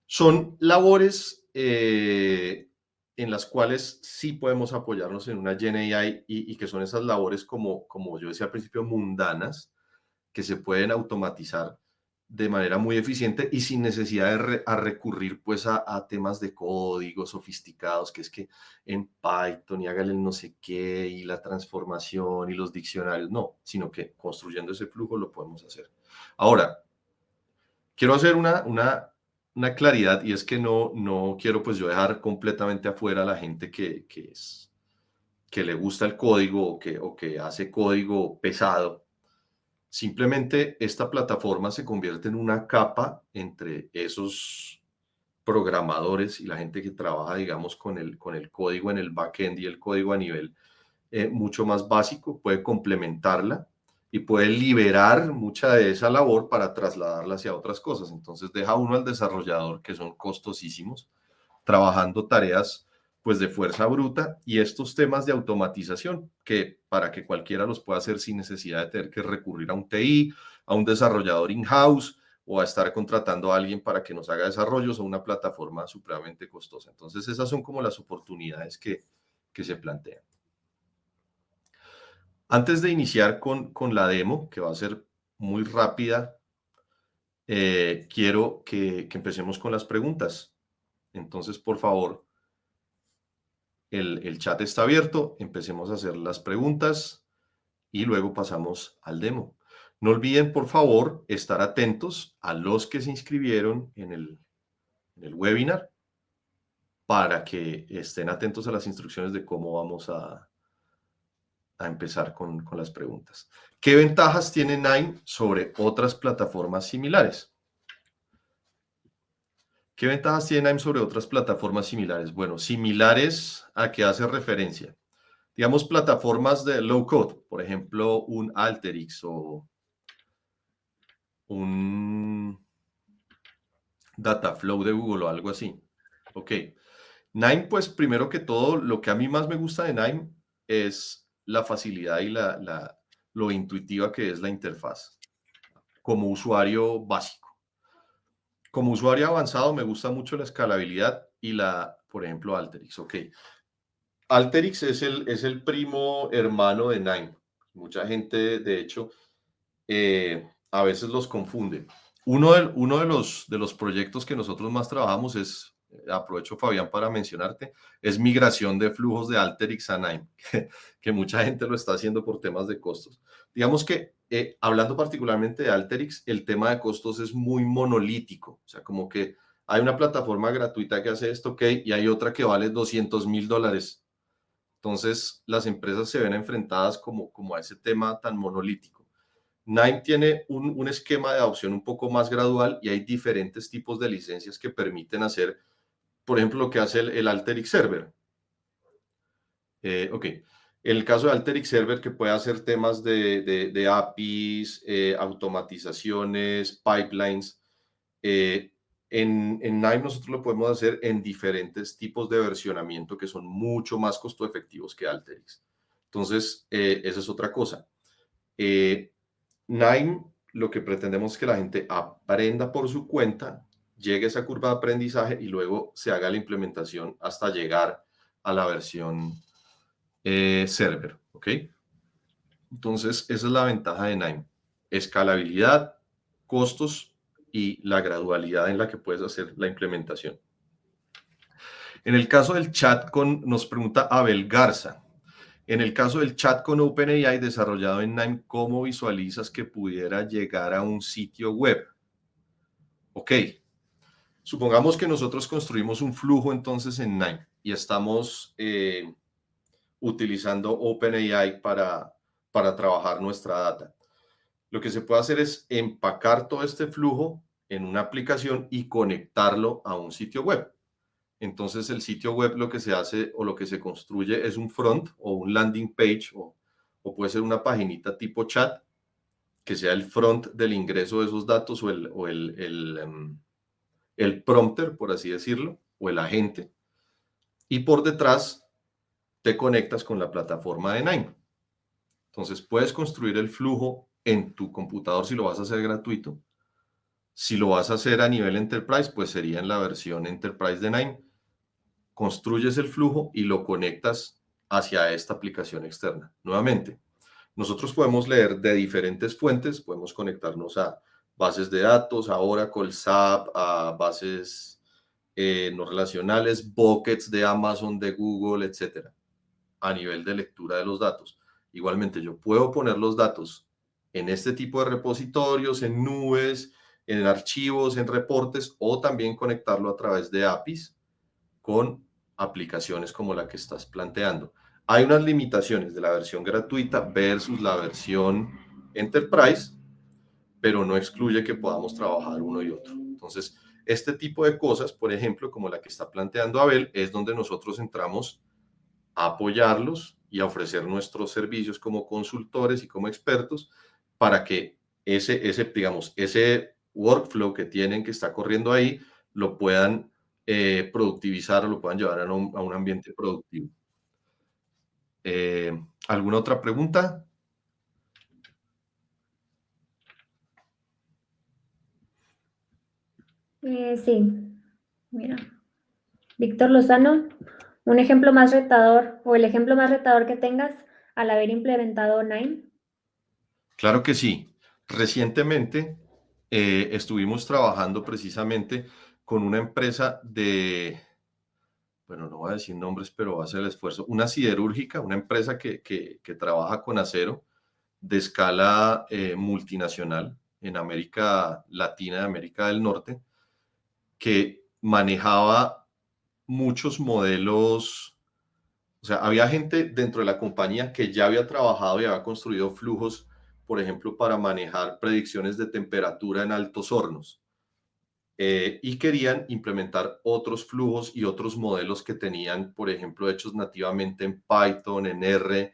[SPEAKER 1] son labores en las cuales sí podemos apoyarnos en una GenAI y que son esas labores, como yo decía al principio, mundanas, que se pueden automatizar de manera muy eficiente y sin necesidad de recurrir pues a temas de código sofisticados, que es que en Python y hágale el no sé qué y la transformación y los diccionarios, no, sino que construyendo ese flujo lo podemos hacer. Ahora, quiero hacer una claridad, y es que no quiero pues yo dejar completamente afuera a la gente que le gusta el código o que hace código pesado. Simplemente esta plataforma se convierte en una capa entre esos programadores y la gente que trabaja, digamos, con el código en el backend y el código a nivel mucho más básico, puede complementarla y puede liberar mucha de esa labor para trasladarla hacia otras cosas. Entonces deja uno al desarrollador, que son costosísimos, trabajando tareas pues de fuerza bruta, y estos temas de automatización que para que cualquiera los pueda hacer sin necesidad de tener que recurrir a un TI, a un desarrollador in-house o a estar contratando a alguien para que nos haga desarrollos o una plataforma supremamente costosa. Entonces esas son como las oportunidades que se plantean. Antes de iniciar con la demo, que va a ser muy rápida, quiero que empecemos con las preguntas. Entonces, por favor, el chat está abierto, empecemos a hacer las preguntas y luego pasamos al demo. No olviden, por favor, estar atentos a los que se inscribieron en el webinar. para que estén atentos a las instrucciones de cómo vamos a empezar con las preguntas. ¿Qué ventajas tiene Nine sobre otras plataformas similares? ¿Qué ventajas tiene Nine sobre otras plataformas similares? Bueno, similares a qué hace referencia. Digamos, plataformas de low code, por ejemplo, un Alteryx o un Dataflow de Google o algo así. Ok. Nine, pues primero que todo, lo que a mí más me gusta de Nine es la facilidad y lo intuitiva que es la interfaz como usuario básico. Como usuario avanzado me gusta mucho la escalabilidad y por ejemplo, Alteryx. Ok. Alteryx es el primo hermano de Nine. Mucha gente, de hecho, a veces los confunde. Uno de los proyectos que nosotros más trabajamos es, aprovecho Fabián para mencionarte, es migración de flujos de Alteryx a Nine, que mucha gente lo está haciendo por temas de costos. Digamos que hablando particularmente de Alteryx, el tema de costos es muy monolítico, o sea, como que hay una plataforma gratuita que hace esto, ok, y hay otra que vale $200,000. Entonces, las empresas se ven enfrentadas como a ese tema tan monolítico. Nine tiene un esquema de adopción un poco más gradual y hay diferentes tipos de licencias que permiten hacer, por ejemplo, lo que hace el Alteryx Server. Ok, el caso de Alteryx Server que puede hacer temas de APIs, automatizaciones, pipelines. En Nine nosotros lo podemos hacer en diferentes tipos de versionamiento que son mucho más costo efectivos que Alteryx. Entonces, esa es otra cosa. Nine, lo que pretendemos es que la gente aprenda por su cuenta, llegue a esa curva de aprendizaje y luego se haga la implementación hasta llegar a la versión server, ¿ok? Entonces, esa es la ventaja de Nine. Escalabilidad, costos y la gradualidad en la que puedes hacer la implementación. En el caso del chat nos pregunta Abel Garza. En el caso del chat con OpenAI desarrollado en Nine, ¿cómo visualizas que pudiera llegar a un sitio web? Ok, supongamos que nosotros construimos un flujo entonces en Nine y estamos utilizando OpenAI para trabajar nuestra data. Lo que se puede hacer es empacar todo este flujo en una aplicación y conectarlo a un sitio web. Entonces el sitio web lo que se hace o lo que se construye es un front o un landing page o puede ser una paginita tipo chat que sea el front del ingreso de esos datos el prompter, por así decirlo, o el agente. Y por detrás te conectas con la plataforma de Nine. Entonces puedes construir el flujo en tu computador si lo vas a hacer gratuito. Si lo vas a hacer a nivel enterprise, pues sería en la versión enterprise de Nine. Construyes el flujo y lo conectas hacia esta aplicación externa. Nuevamente, nosotros podemos leer de diferentes fuentes, podemos conectarnos a bases de datos, a Oracle, SAP, a bases no relacionales, buckets de Amazon, de Google, etcétera, a nivel de lectura de los datos. Igualmente, yo puedo poner los datos en este tipo de repositorios, en nubes, en archivos, en reportes, o también conectarlo a través de APIs con aplicaciones como la que estás planteando. Hay unas limitaciones de la versión gratuita versus la versión Enterprise, pero no excluye que podamos trabajar uno y otro. Entonces, este tipo de cosas, por ejemplo, como la que está planteando Abel, es donde nosotros entramos a apoyarlos y a ofrecer nuestros servicios como consultores y como expertos para que digamos, ese workflow que tienen, que está corriendo ahí, lo puedan productivizar o lo puedan llevar a un ambiente productivo. ¿Alguna otra pregunta?
[SPEAKER 2] Sí, mira. Víctor Lozano, un ejemplo más retador o el ejemplo más retador que tengas al haber implementado Nine.
[SPEAKER 1] Claro que sí. Recientemente estuvimos trabajando precisamente con una empresa bueno, no voy a decir nombres, pero va a hacer el esfuerzo, una siderúrgica, una empresa que trabaja con acero de escala multinacional en América Latina y América del Norte, que manejaba muchos modelos, o sea, había gente dentro de la compañía que ya había trabajado y había construido flujos, por ejemplo, para manejar predicciones de temperatura en altos hornos. Y querían implementar otros flujos y otros modelos que tenían, por ejemplo, hechos nativamente en Python, en R,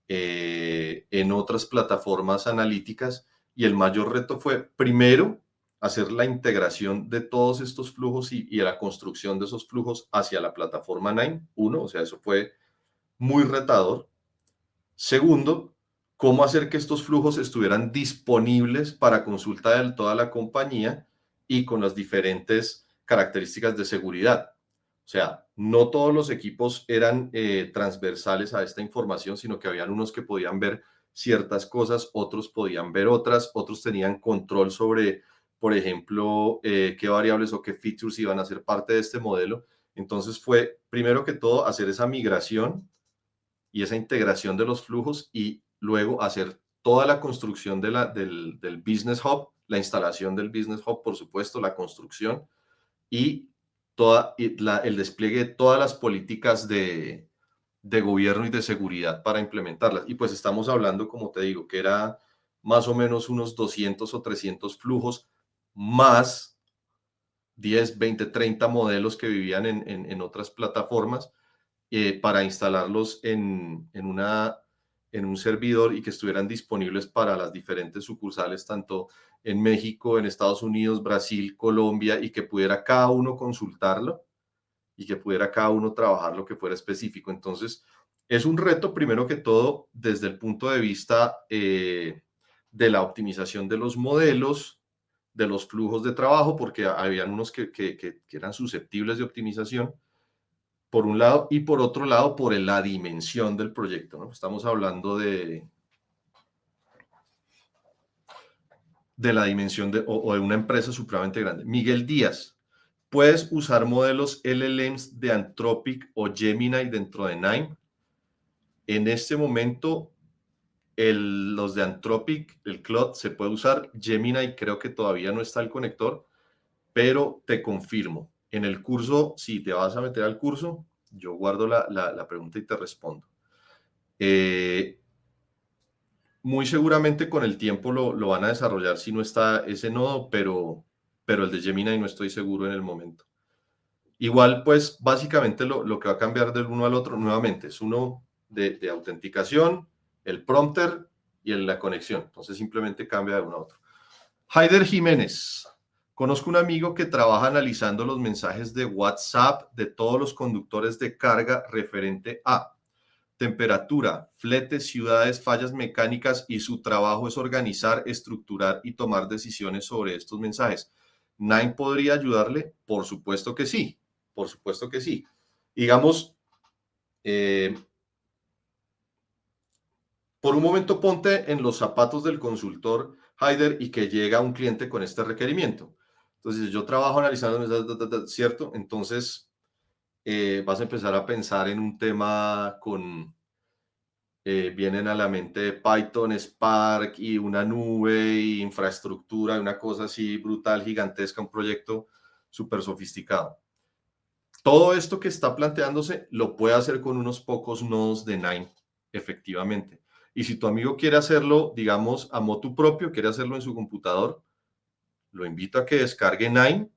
[SPEAKER 1] en otras plataformas analíticas. Y el mayor reto fue, primero, hacer la integración de todos estos flujos y la construcción de esos flujos hacia la plataforma Nine. Uno, o sea, eso fue muy retador. Segundo, cómo hacer que estos flujos estuvieran disponibles para consulta de toda la compañía y con las diferentes características de seguridad. O sea, no todos los equipos eran transversales a esta información, sino que habían unos que podían ver ciertas cosas, otros podían ver otras, otros tenían control sobre, por ejemplo, qué variables o qué features iban a ser parte de este modelo. Entonces fue, primero que todo, hacer esa migración y esa integración de los flujos y luego hacer toda la construcción del Business Hub, la instalación del Business Hub, por supuesto, la construcción y el despliegue de todas las políticas de gobierno y de seguridad para implementarlas. Y pues estamos hablando, como te digo, que era más o menos unos 200 o 300 flujos más 10, 20, 30 modelos que vivían en otras plataformas para instalarlos en un servidor y que estuvieran disponibles para las diferentes sucursales, tanto en México, en Estados Unidos, Brasil, Colombia, y que pudiera cada uno consultarlo y que pudiera cada uno trabajar lo que fuera específico. Entonces, es un reto, primero que todo, desde el punto de vista de la optimización de los modelos, de los flujos de trabajo, porque habían unos que eran susceptibles de optimización, por un lado, y por otro lado, por la dimensión del proyecto, ¿no? Estamos hablando de la dimensión o de una empresa supremamente grande. Miguel Díaz, ¿puedes usar modelos LLMs de Anthropic o Gemini dentro de Nine? En este momento, los de Anthropic, el Claude, se puede usar. Gemini creo que todavía no está el conector, pero te confirmo. En el curso, si te vas a meter al curso, yo guardo la pregunta y te respondo. Muy seguramente con el tiempo lo van a desarrollar si no está ese nodo, pero el de Gemini no estoy seguro en el momento. Igual, pues básicamente lo que va a cambiar del uno al otro nuevamente es uno de autenticación, el prompter y la conexión. Entonces simplemente cambia de uno a otro. Haider Jiménez. Conozco un amigo que trabaja analizando los mensajes de WhatsApp de todos los conductores de carga referente a temperatura, fletes, ciudades, fallas mecánicas, y su trabajo es organizar, estructurar y tomar decisiones sobre estos mensajes. ¿Nine podría ayudarle? Por supuesto que sí, por supuesto que sí. Digamos, por un momento ponte en los zapatos del consultor Haider y que llega un cliente con este requerimiento. Entonces, yo trabajo analizando, ¿cierto? Entonces, vas a empezar a pensar en un tema vienen a la mente Python, Spark y una nube y infraestructura, una cosa así brutal, gigantesca, un proyecto súper sofisticado. Todo esto que está planteándose lo puede hacer con unos pocos nodos de Nine, efectivamente. Y si tu amigo quiere hacerlo, digamos, a motu propio, quiere hacerlo en su computador, lo invito a que descargue Nine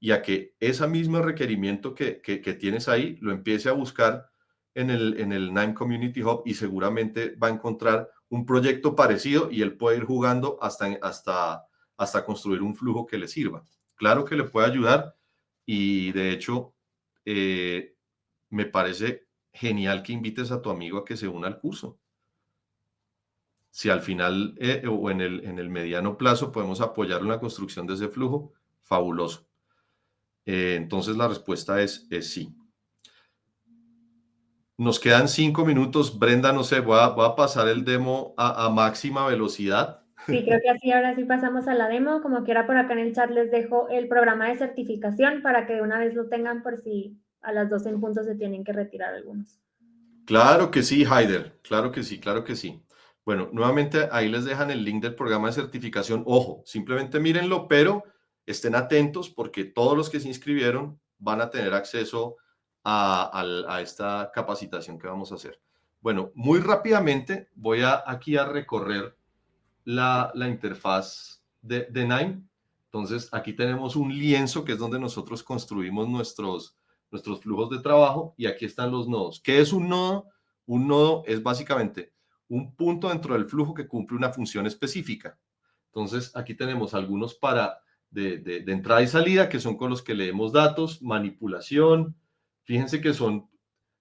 [SPEAKER 1] y a que ese mismo requerimiento que tienes ahí lo empiece a buscar en el Nine Community Hub y seguramente va a encontrar un proyecto parecido y él puede ir jugando hasta construir un flujo que le sirva. Claro que le puede ayudar y de hecho me parece genial que invites a tu amigo a que se una al curso. Si al final o en el mediano plazo podemos apoyar en la construcción de ese flujo, fabuloso. Entonces la respuesta es sí. Nos quedan 5 minutos. Brenda, no sé, voy a pasar el demo a máxima velocidad.
[SPEAKER 2] Sí, creo que así ahora sí pasamos a la demo. Como quiera, por acá en el chat les dejo el programa de certificación para que de una vez lo tengan por si a las 12 en punto se tienen que retirar algunos.
[SPEAKER 1] Claro que sí, Haider. Claro que sí, claro que sí. Bueno, nuevamente ahí les dejan el link del programa de certificación. Ojo, simplemente mírenlo, pero estén atentos porque todos los que se inscribieron van a tener acceso a esta capacitación que vamos a hacer. Bueno, muy rápidamente voy aquí a recorrer la interfaz de Nine. Entonces, aquí tenemos un lienzo que es donde nosotros construimos nuestros flujos de trabajo, y aquí están los nodos. ¿Qué es un nodo? Un nodo es básicamente un punto dentro del flujo que cumple una función específica. Entonces, aquí tenemos algunos de entrada y salida, que son con los que leemos datos, manipulación. Fíjense que son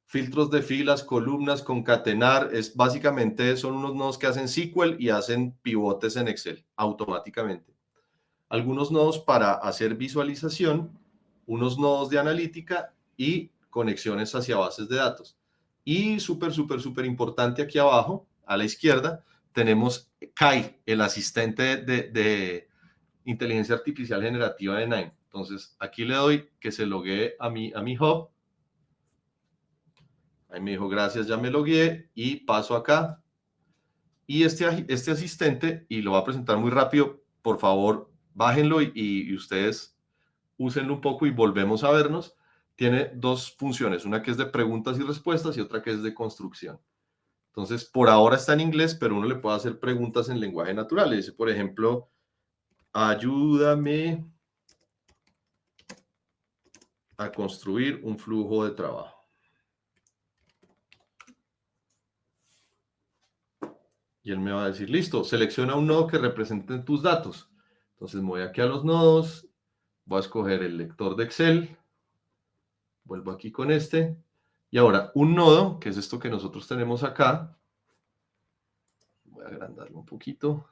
[SPEAKER 1] filtros de filas, columnas, concatenar. Básicamente son unos nodos que hacen SQL y hacen pivotes en Excel automáticamente. Algunos nodos para hacer visualización, unos nodos de analítica y conexiones hacia bases de datos. Y súper importante, aquí abajo, a la izquierda, tenemos Kai, el asistente de inteligencia artificial generativa de Nine. Entonces, aquí le doy que se loguee a mi hub. Ahí me dijo, gracias, ya me logueé, y paso acá. Y este asistente, y lo voy a presentar muy rápido, por favor, bájenlo y ustedes úsenlo un poco y volvemos a vernos. Tiene dos funciones, una que es de preguntas y respuestas y otra que es de construcción. Entonces, por ahora está en inglés, pero uno le puede hacer preguntas en lenguaje natural. Le dice, por ejemplo, ayúdame a construir un flujo de trabajo. Y él me va a decir, listo, selecciona un nodo que represente tus datos. Entonces me voy aquí a los nodos, voy a escoger el lector de Excel, vuelvo aquí con este, y ahora un nodo, que es esto que nosotros tenemos acá, voy a agrandarlo un poquito,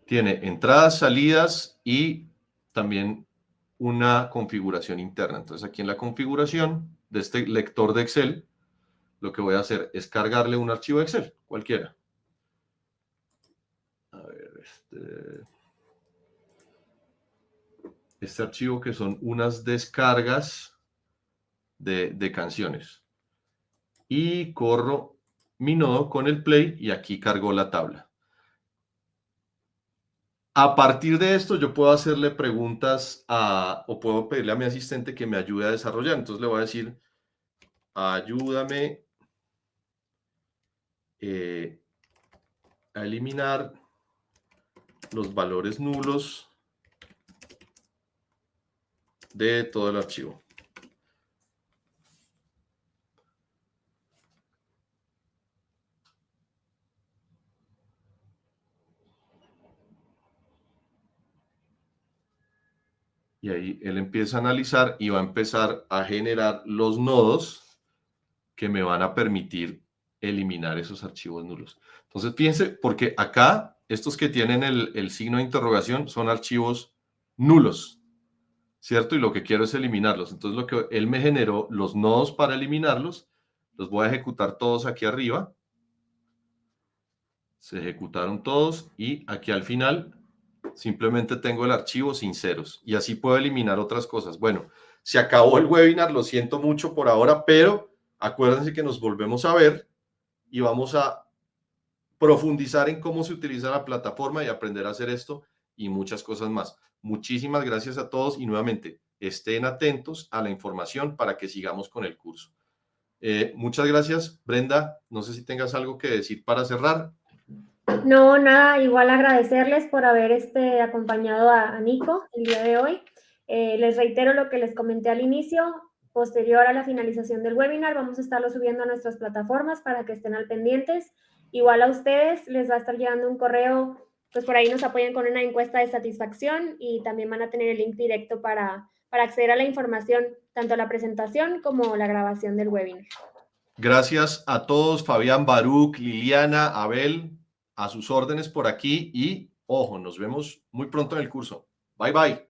[SPEAKER 1] tiene entradas, salidas y también una configuración interna. Entonces aquí en la configuración de este lector de Excel, lo que voy a hacer es cargarle un archivo de Excel, cualquiera. A ver, este archivo, que son unas descargas de canciones. Y corro mi nodo con el play y aquí cargó la tabla. A partir de esto yo puedo hacerle preguntas o puedo pedirle a mi asistente que me ayude a desarrollar. Entonces le voy a decir, ayúdame a eliminar los valores nulos de todo el archivo. Y ahí él empieza a analizar y va a empezar a generar los nodos que me van a permitir eliminar esos archivos nulos. Entonces, fíjense, porque acá estos que tienen el signo de interrogación son archivos nulos, ¿cierto? Y lo que quiero es eliminarlos. Entonces, lo que él me generó, los nodos para eliminarlos, los voy a ejecutar todos aquí arriba. Se ejecutaron todos y aquí al final simplemente tengo el archivo sin ceros y así puedo eliminar otras cosas. Bueno, se acabó el webinar, lo siento mucho por ahora, pero acuérdense que nos volvemos a ver y vamos a profundizar en cómo se utiliza la plataforma y aprender a hacer esto y muchas cosas más. Muchísimas gracias a todos y nuevamente estén atentos a la información para que sigamos con el curso. Muchas gracias, Brenda. No sé si tengas algo que decir para cerrar.
[SPEAKER 2] No, nada, igual agradecerles por haber acompañado a Nico el día de hoy. Les reitero lo que les comenté al inicio. Posterior a la finalización del webinar, vamos a estarlo subiendo a nuestras plataformas para que estén al pendientes. Igual a ustedes les va a estar llegando un correo, pues por ahí nos apoyan con una encuesta de satisfacción y también van a tener el link directo para acceder a la información, tanto a la presentación como la grabación del webinar.
[SPEAKER 1] Gracias a todos, Fabián, Baruch, Liliana, Abel, a sus órdenes por aquí y, ojo, nos vemos muy pronto en el curso. Bye, bye.